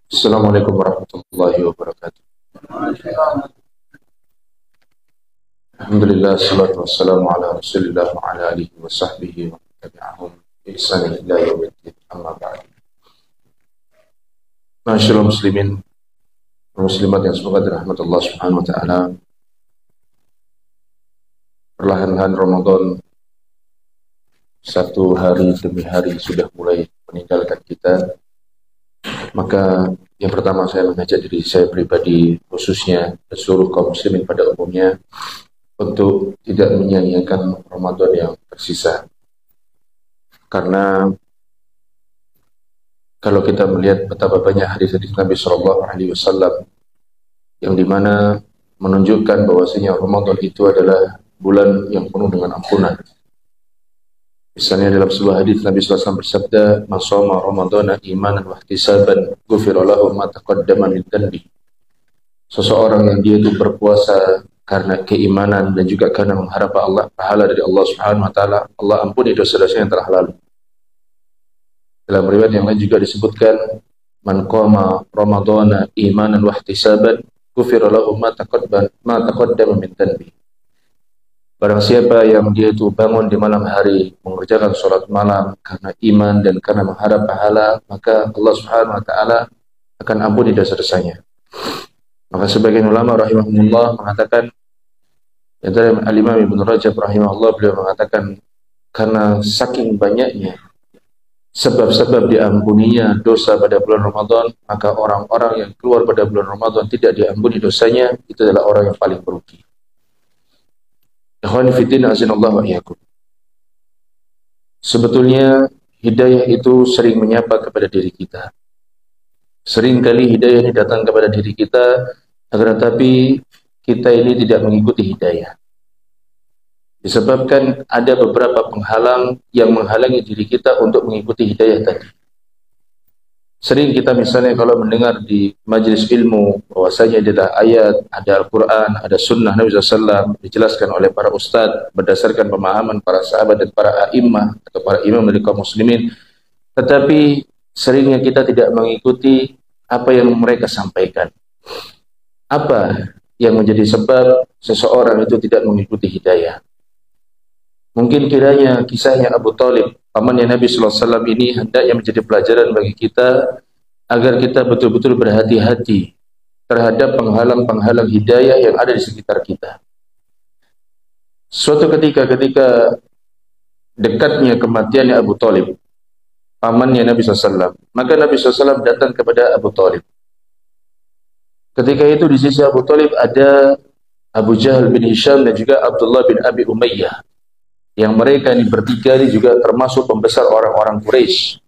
Assalamualaikum warahmatullahi wabarakatuh. Alhamdulillah, salatu wassalamu ala rasulillah wa ala alihi wa sahbihi wa tabi'ahum bi ihsan ila yaumiddin, amma ba'd. Masyaallah muslimin dan muslimat yang semoga dirahmati Allah Subhanahu wa taala. Perlahan-lahan Ramadan satu hari demi hari sudah mulai meninggalkan kita. Maka yang pertama saya mengajak diri saya pribadi, khususnya dan seluruh kaum muslimin pada umumnya, untuk tidak menyia-nyiakan Ramadan yang tersisa. Karena kalau kita melihat betapa banyak hadis-hadis Nabi Shallallahu Alaihi Wasallam yang dimana menunjukkan bahwasanya Ramadan itu adalah bulan yang penuh dengan ampunan. Misalnya dalam sebuah hadis Nabi SAW bersabda, "Man shoma Ramadhana imanan wa ihtisaban, ghufira lahu ma taqaddama min dhanbi." Seseorang yang dia itu berpuasa karena keimanan dan juga karena mengharap pahala dari Allah Subhanahu wa taala, Allah ampuni dosa-dosa yang telah lalu. Dalam riwayat yang lain juga disebutkan, "Man qama Ramadhana imanan wa ihtisaban, ghufira lahu ma taqaddama min dhanbi." Barang siapa yang dia itu bangun di malam hari mengerjakan sholat malam karena iman dan karena mengharap pahala, maka Allah Subhanahu wa taala akan ampuni dosa-dosanya. Maka sebagian ulama rahimahullah mengatakan, yaitu Al-Imam Ibnu Rajab rahimahullah, beliau mengatakan karena saking banyaknya sebab-sebab diampuninya dosa pada bulan Ramadan, maka orang-orang yang keluar pada bulan Ramadan tidak diampuni dosanya, itu adalah orang yang paling merugi. Ikhwan fillah azanallahu wa iyyakum. Sebetulnya hidayah itu sering menyapa kepada diri kita. Sering kali hidayah ini datang kepada diri kita, akan tetapi kita ini tidak mengikuti hidayah. Disebabkan ada beberapa penghalang yang menghalangi diri kita untuk mengikuti hidayah tadi. Sering kita misalnya kalau mendengar di majelis ilmu bahwasanya adalah ayat, ada Al-Quran, ada sunnah Nabi SAW dijelaskan oleh para ustadz berdasarkan pemahaman para sahabat dan para a'immah atau para imam dari kaum muslimin, tetapi seringnya kita tidak mengikuti apa yang mereka sampaikan. Apa yang menjadi sebab seseorang itu tidak mengikuti hidayah? Mungkin kiranya kisahnya Abu Thalib, pamannya Nabi SAW ini hendaknya menjadi pelajaran bagi kita agar kita betul-betul berhati-hati terhadap penghalang-penghalang hidayah yang ada di sekitar kita. Suatu ketika dekatnya kematiannya Abu Thalib, pamannya Nabi SAW, maka Nabi SAW datang kepada Abu Thalib. Ketika itu di sisi Abu Thalib ada Abu Jahal bin Hisham dan juga Abdullah bin Abi Umayyah, yang mereka ini bertiga ini juga termasuk pembesar orang-orang Quraisy.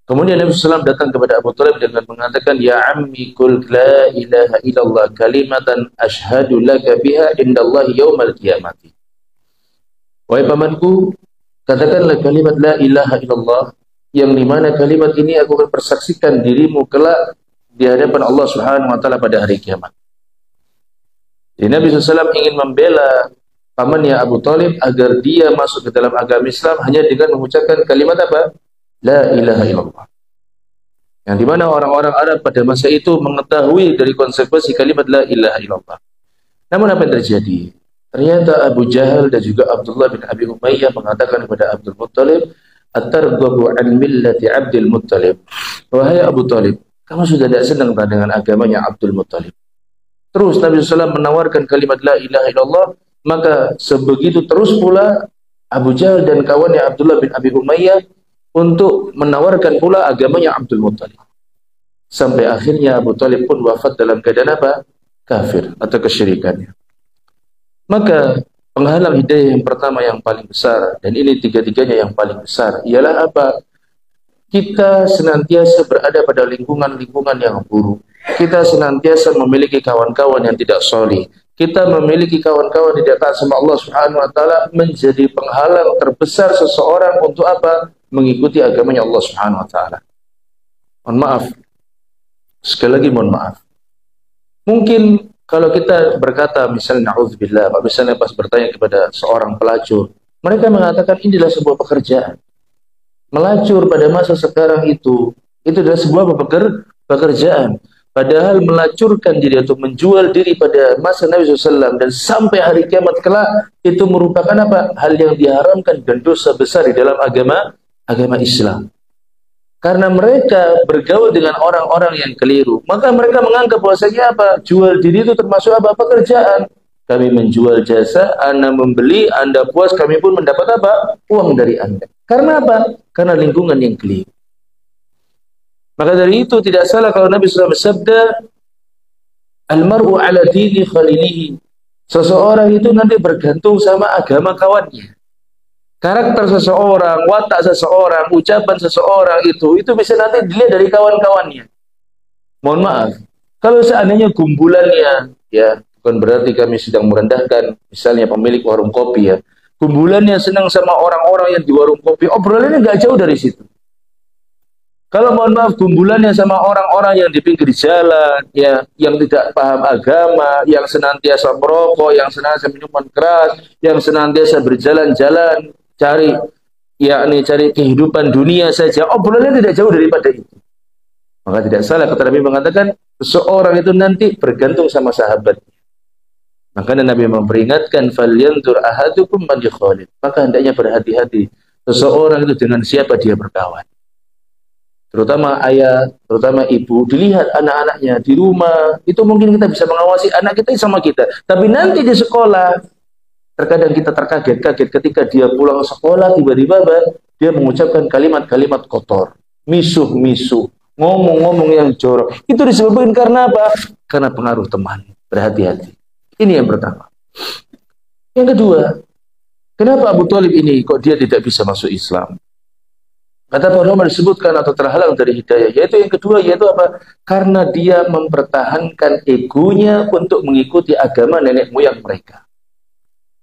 Kemudian Nabi SAW datang kepada Abu Thalib dengan mengatakan, "Ya ammi qul la ilaha illallah kalimatan ashhadu laka biha indallahi yaumal qiyamati." Wahai pamanku, katakanlah kalimat la ilaha illallah, yang dimana kalimat ini aku akan persaksikan dirimu kelak di hadapan Allah Subhanahu wa taala pada hari kiamat. Jadi Nabi SAW ingin membela pamannya Abu Thalib agar dia masuk ke dalam agama Islam hanya dengan mengucapkan kalimat apa? La ilaha illallah. Yang dimana orang-orang Arab pada masa itu mengetahui dari konsekuensi kalimat la ilaha illallah. Namun apa yang terjadi? Ternyata Abu Jahal dan juga Abdullah bin Abi Umayyah mengatakan kepada Abdul Muttalib, "Atarghabu an millati Abdul Muttalib." Wahai Abu Thalib, kamu sudah tidak senang dengan agamanya Abdul Muttalib. Terus Nabi SAW menawarkan kalimat la ilaha illallah. Maka sebegitu terus pula Abu Jahal dan kawannya Abdullah bin Abi Umayyah untuk menawarkan pula agamanya Abdul Muttalib. Sampai akhirnya Abu Thalib pun wafat dalam keadaan apa? Kafir atau kesyirikannya. Maka penghalang hidayah yang pertama yang paling besar, dan ini tiga-tiganya yang paling besar, ialah apa? Kita senantiasa berada pada lingkungan-lingkungan yang buruk. Kita senantiasa memiliki kawan-kawan yang tidak solih. Kita memiliki kawan-kawan di dekat sama Allah Subhanahu wa taala menjadi penghalang terbesar seseorang untuk apa? Mengikuti agamanya Allah Subhanahu wa taala. Mohon maaf. Sekali lagi mohon maaf. Mungkin kalau kita berkata misalnya na'udzubillah, misalnya pas bertanya kepada seorang pelacur, mereka mengatakan inilah sebuah pekerjaan. Melacur pada masa sekarang itu Itu adalah sebuah pekerjaan. Padahal melacurkan diri atau menjual diri pada masa Nabi SAW dan sampai hari kiamat kelak itu merupakan apa? Hal yang diharamkan dan dosa besar di dalam agama Islam. Karena mereka bergaul dengan orang-orang yang keliru, maka mereka menganggap bahwasanya apa? Jual diri itu termasuk apa? Pekerjaan. Kami menjual jasa, Anda membeli, Anda puas, kami pun mendapat apa? Uang dari Anda. Karena apa? Karena lingkungan yang keliru. Maka dari itu tidak salah kalau Nabi SAW bersabda, Al-mar'u ala dini khalilihi. Seseorang itu nanti bergantung sama agama kawannya. Karakter seseorang, watak seseorang, ucapan seseorang itu bisa nanti dilihat dari kawan-kawannya. Mohon maaf, kalau seandainya gumbulannya, ya bukan berarti kami sedang merendahkan, misalnya pemilik warung kopi ya, gumbulannya senang sama orang-orang yang di warung kopi, obrolannya nggak jauh dari situ. Kalau mohon maaf gumbulannya sama orang-orang yang di pinggir jalan, ya, yang tidak paham agama, yang senantiasa merokok, yang senantiasa minuman keras, yang senantiasa berjalan-jalan, cari kehidupan dunia saja, obrolannya tidak jauh daripada itu. Maka tidak salah kata Nabi mengatakan seseorang itu nanti bergantung sama sahabatnya. Maka Nabi memperingatkan, falyanzur ahadukum man yukhalid. Maka hendaknya berhati-hati seseorang itu dengan siapa dia berkawan. Terutama ayah, terutama ibu, dilihat anak-anaknya di rumah, itu mungkin kita bisa mengawasi anak kita sama kita. Tapi nanti di sekolah, terkadang kita terkaget-kaget ketika dia pulang sekolah, tiba-tiba dia mengucapkan kalimat-kalimat kotor, misuh-misuh, ngomong-ngomong yang jorok. Itu disebabkan karena apa? Karena pengaruh teman. Berhati-hati. Ini yang pertama. Yang kedua, kenapa Abu Thalib ini kok dia tidak bisa masuk Islam? Kata para ulama disebutkan atau terhalang dari hidayah, yaitu yang kedua, yaitu apa? Karena dia mempertahankan egonya untuk mengikuti agama nenek moyang mereka.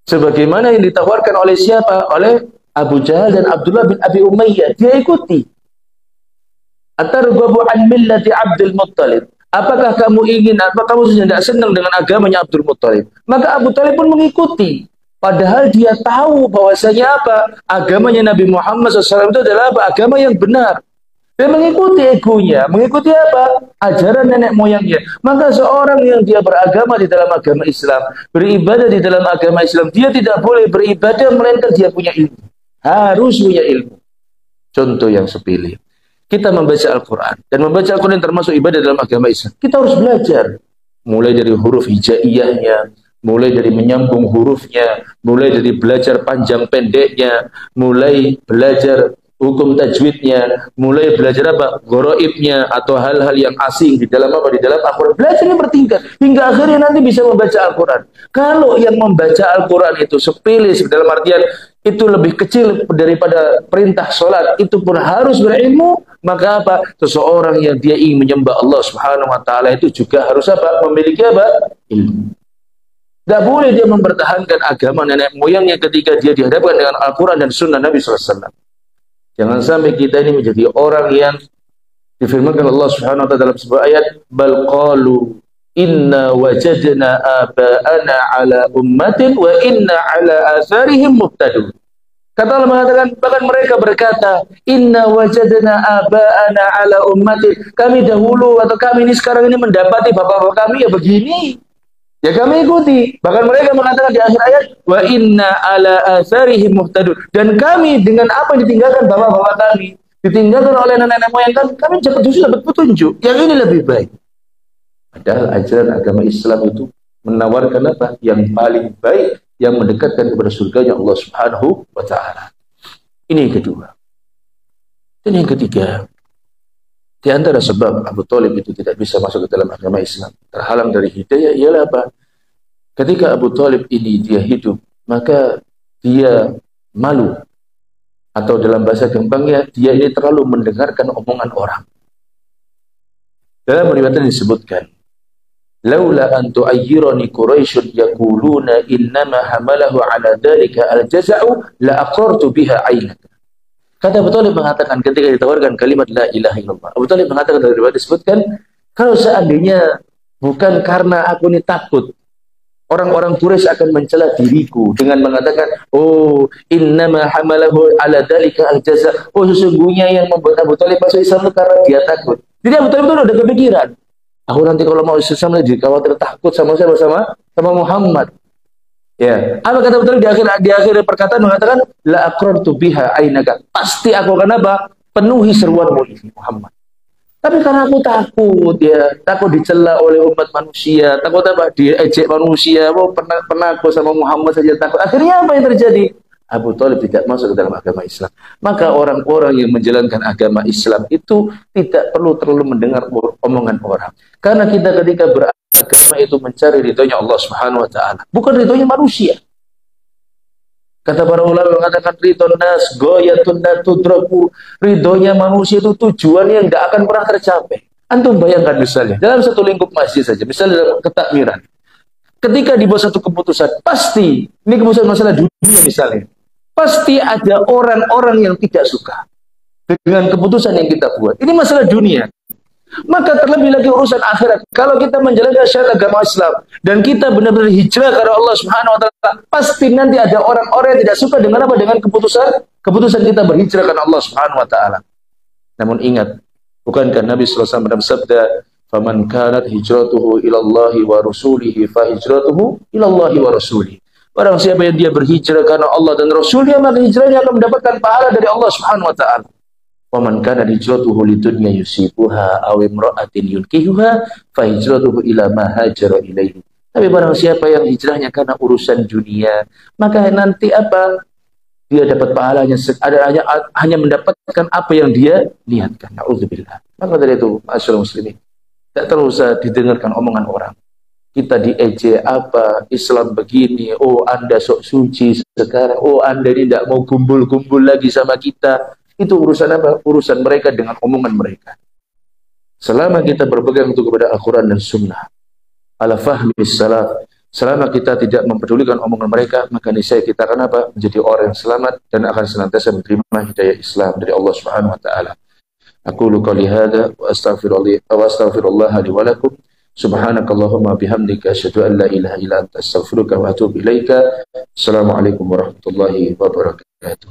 Sebagaimana yang ditawarkan oleh siapa? Oleh Abu Jahal dan Abdullah bin Abi Umayyah. Dia ikuti. Atarghabu an millati Abdul Muttalib. Apakah kamu ingin, apakah kamu tidak senang dengan agamanya Abdul Muttalib? Maka Abu Thalib pun mengikuti. Padahal dia tahu bahwasanya apa? Agamanya Nabi Muhammad SAW itu adalah apa? Agama yang benar. Dia mengikuti egonya. Mengikuti apa? Ajaran nenek moyangnya. Maka seorang yang dia beragama di dalam agama Islam, beribadah di dalam agama Islam, dia tidak boleh beribadah melainkan dia punya ilmu. Harus punya ilmu. Contoh yang sepele. Kita membaca Al-Quran. Dan membaca Al-Quran termasuk ibadah dalam agama Islam. Kita harus belajar. Mulai dari huruf hijaiyahnya, mulai dari menyambung hurufnya, mulai dari belajar panjang pendeknya, mulai belajar hukum tajwidnya, mulai belajar apa? Goroibnya atau hal-hal yang asing di dalam apa? Di dalam Al-Quran. Belajarnya bertingkat hingga akhirnya nanti bisa membaca Al-Quran. Kalau yang membaca Al-Quran itu sepele dalam artian itu lebih kecil daripada perintah sholat, itu pun harus berilmu, maka apa? Seseorang yang dia ingin menyembah Allah Subhanahu wa Ta'ala itu juga harus apa? Memiliki apa? Ilmu. Tidak boleh dia mempertahankan agama nenek moyangnya ketika dia dihadapkan dengan Al-Quran dan Sunnah Nabi SAW. Jangan sampai kita ini menjadi orang yang difirmankan Allah Subhanahu wa Ta'ala dalam sebuah ayat, bal qalu inna wajadna aba'ana ala ummatin wa inna ala atharihim muhtadun. Kata Allah mengatakan, bahkan mereka berkata, inna wajadna aba'ana ala ummatin. Kami dahulu atau kami ini sekarang ini mendapati bapak-bapak kami ya begini. Ya kami ikuti. Bahkan mereka mengatakan di akhir ayat, wa inna ala atharihim muhtadun. Dan kami dengan apa yang ditinggalkan bapak-bapak kami, ditinggalkan oleh nenek moyang kami justru dapat petunjuk. Yang ini lebih baik. Padahal ajaran agama Islam itu menawarkan apa? Yang paling baik, yang mendekatkan kepada surganya Allah Subhanahu wa Ta'ala. Ini yang kedua. Dan yang ketiga, di antara sebab Abu Thalib itu tidak bisa masuk ke dalam agama Islam, terhalang dari hidayah, ialah apa? Ketika Abu Thalib ini dia hidup, maka dia malu. Atau dalam bahasa gampangnya, dia ini terlalu mendengarkan omongan orang. Dalam riwayat disebutkan, laula an tu'ayyirani Quraisyun yaquluna innama hamalahu ala dhalika al-jaza'u la aqartu biha 'ainaka. Kata Abu Thalib mengatakan ketika ditawarkan kalimat la ilaha illallah, Abu Thalib mengatakan dari riwayat disebutkan, kalau seandainya bukan karena aku ini takut Orang-orang Quraisy akan mencela diriku dengan mengatakan, oh, innama hamalahu ala dzalika al-jaza. Oh, sesungguhnya yang membuat Abu Thalib masuk Islam itu karena dia takut. Jadi Abu Thalib itu udah kepikiran, aku nanti kalau mau Islam lagi khawatir takut sama siapa, sama Muhammad. Ya, apa kata Abu Thalib di akhir perkataan mengatakan, la aqrartu biha ainaka. Pasti aku akan apa? Penuhi seruanmu ini Muhammad. Tapi karena aku takut, ya, takut dicela oleh umat manusia, takut apa? Diejek manusia, penakut sama Muhammad saja takut. Akhirnya apa yang terjadi? Abu Thalib tidak masuk ke dalam agama Islam. Maka orang-orang yang menjalankan agama Islam itu tidak perlu terlalu mendengar omongan orang. Karena kita ketika beragama itu mencari ridhonya Allah Subhanahu wa taala, bukan ridhonya manusia. Kata para ulama mengatakan ridhon nas goyatun la tudraku. Ridhonya manusia itu tujuan yang tidak akan pernah tercapai. Antum bayangkan misalnya dalam satu lingkup masjid saja, misalnya dalam ketakmiran. Ketika dibuat satu keputusan, pasti ini keputusan masalah dunia misalnya, pasti ada orang-orang yang tidak suka dengan keputusan yang kita buat. Ini masalah dunia. Maka terlebih lagi urusan akhirat. Kalau kita menjalankan syariat agama Islam dan kita benar-benar hijrah karena Allah Subhanahu wa taala, pasti nanti ada orang-orang yang tidak suka dengan apa? Dengan keputusan kita berhijrah karena Allah Subhanahu wa taala. Namun ingat, bukankah Nabi sallallahu alaihi wasallam bersabda, "Faman kanat hijratuhu ila Allah wa rasulihi fa hijratuhu ila Allah wa rasulihi." Barang siapa yang dia berhijrah karena Allah dan Rasulnya, maka hijrahnya akan mendapatkan pahala dari Allah Subhanahu wa taala. Waman kana hijratuhu lidunya yusibuha aw imra'atin yunkihuha fa hijratuhu ila ma hajara ilaihi. Tapi barang siapa yang hijrahnya karena urusan dunia, maka nanti apa? Dia dapat pahalanya hanya mendapatkan apa yang dia niatkan. Nauzubillah. Maka dari itu, masyaallah muslimin, tidak terus didengarkan omongan orang. Kita diejek apa? Islam begini, oh Anda sok suci sekarang, oh Anda ini tidak mau kumpul-kumpul lagi sama kita. Itu urusan apa? Urusan mereka dengan omongan mereka. Selama kita berpegang untuk kepada Al-Quran dan Sunnah, ala fahmi salaf, selama kita tidak mempedulikan omongan mereka, maka niscaya kita akan apa? Menjadi orang yang selamat dan akan senantiasa menerima hidayah Islam dari Allah Subhanahu wa taala. Aqulu qouli hadza wa astaghfirullah li wa lakum. Subhanakallahumma bihamdika asyhadu an la ilaha illa anta astaghfiruka wa atubu ilaika. Assalamualaikum warahmatullahi wabarakatuh.